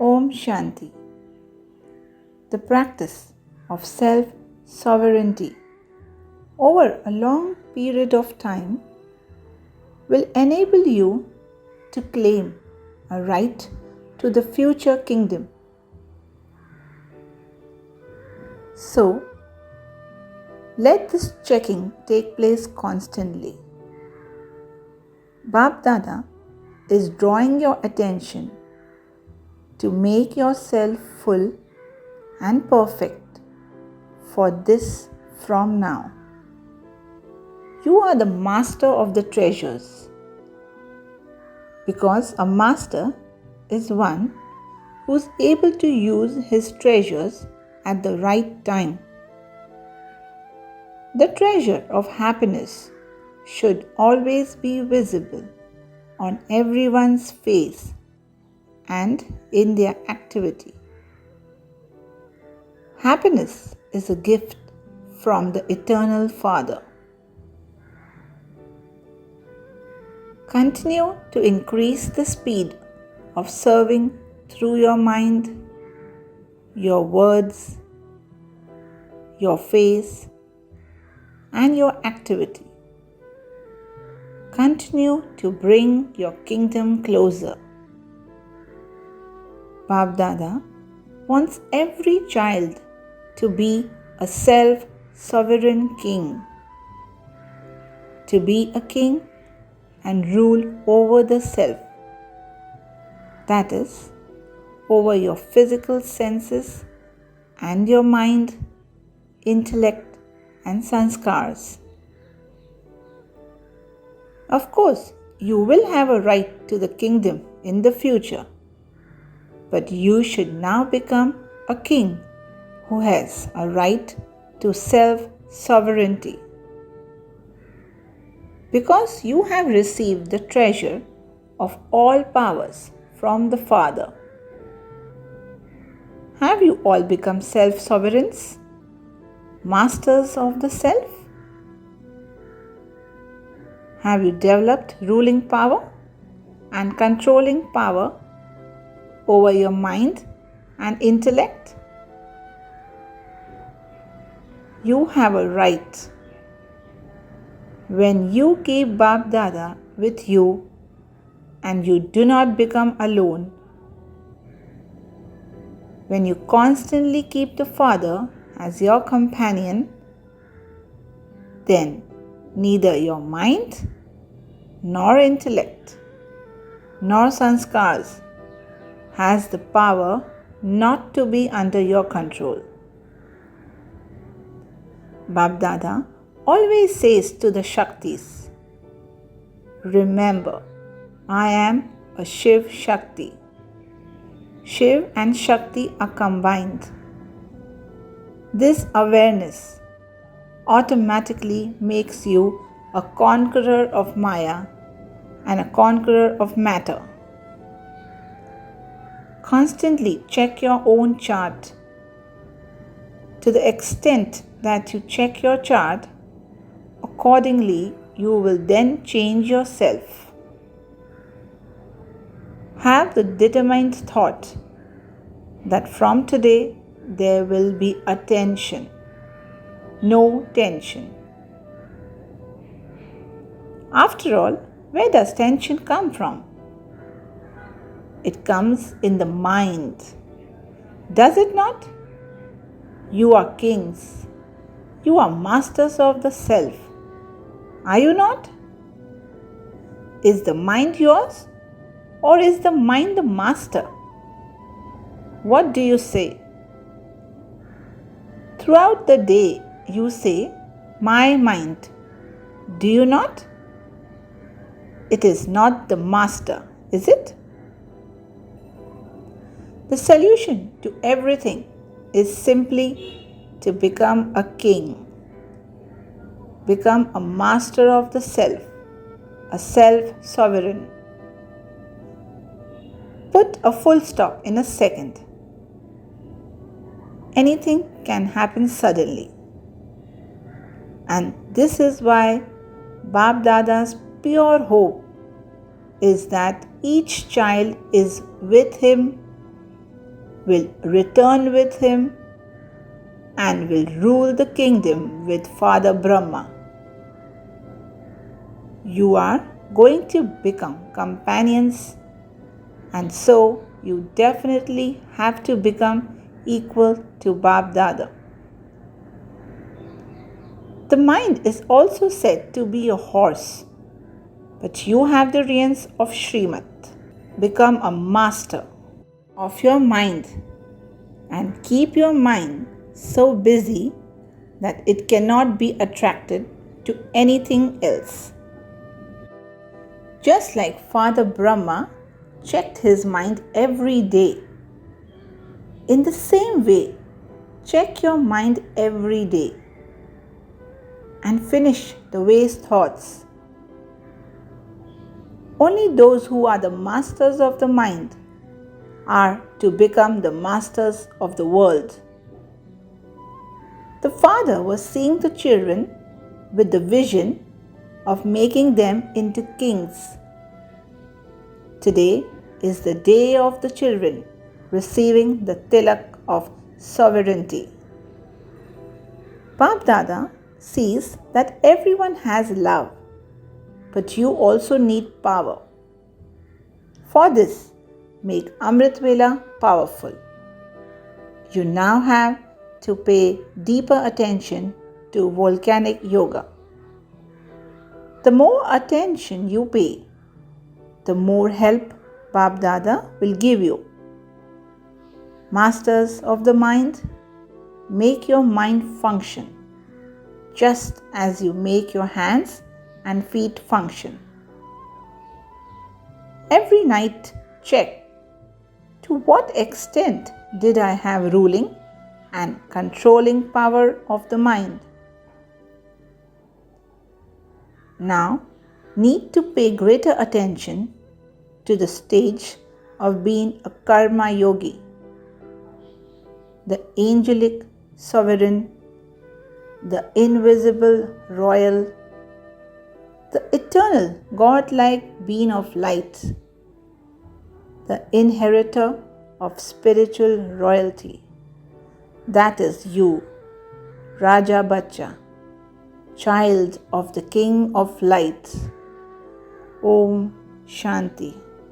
Om Shanti. The practice of self-sovereignty over a long period of time will enable you to claim a right to the future kingdom. So, let this checking take place constantly. Bap Dada is drawing your attention to make yourself full and perfect for this from now. You are the master of the treasures, because a master is one who is able to use his treasures at the right time. The treasure of happiness should always be visible on everyone's face and in their activity. Happiness is a gift from the Eternal Father. Continue to increase the speed of serving through your mind, your words, your face, and your activity. Continue to bring your kingdom closer. Bap Dada wants every child to be a self-sovereign king, to be a king and rule over the self, that is, over your physical senses and your mind, intellect and sanskars. Of course, you will have a right to the kingdom in the future, but you should now become a king who has a right to self-sovereignty. Because you have received the treasure of all powers from the Father. Have you all become self-sovereigns, masters of the self? Have you developed ruling power and controlling power over your mind and intellect? You have a right. When you keep Bap Dada with you and you do not become alone, when you constantly keep the Father as your companion, then neither your mind, nor intellect, nor sanskars has the power not to be under your control. Bap Dada always says to the Shaktis, remember, I am a Shiv Shakti. Shiv and Shakti are combined. This awareness automatically makes you a conqueror of Maya and a conqueror of matter. Constantly check your own chart. To the extent that you check your chart, accordingly you will then change yourself. Have the determined thought that from today there will be attention, no tension. After all, where does tension come from? It comes in the mind. Does it not? You are kings. You are masters of the self. Are you not? Is the mind yours, or is the mind the master? What do you say? Throughout the day, you say, my mind. Do you not? It is not the master, is it? The solution to everything is simply to become a king, become a master of the self, a self-sovereign. Put a full stop in a second. Anything can happen suddenly. And this is why Bap Dada's pure hope is that each child is with him will return with him and will rule the kingdom with Father Brahma. You are going to become companions, and so you definitely have to become equal to Bap Dada. The mind is also said to be a horse, but you have the reins of Srimat. Become a master of your mind and keep your mind so busy that it cannot be attracted to anything else. Just like Father Brahma checked his mind every day, in the same way, check your mind every day and finish the waste thoughts. Only those who are the masters of the mind are to become the masters of the world. The father was seeing the children with the vision of making them into kings. Today is the day of the children receiving the tilak of sovereignty. Bap Dada sees that everyone has love, but you also need power. For this, make Amrit Vela powerful. You now have to pay deeper attention to volcanic yoga. The more attention you pay, the more help Bap Dada will give you. Masters of the mind, make your mind function, just as you make your hands and feet function. Every night check, to what extent did I have ruling and controlling power of the mind? Now, need to pay greater attention to the stage of being a karma yogi, the angelic sovereign, the invisible royal, the eternal godlike being of light, the inheritor of spiritual royalty. That is you, Raja Bachcha, child of the King of Light. Om Shanti.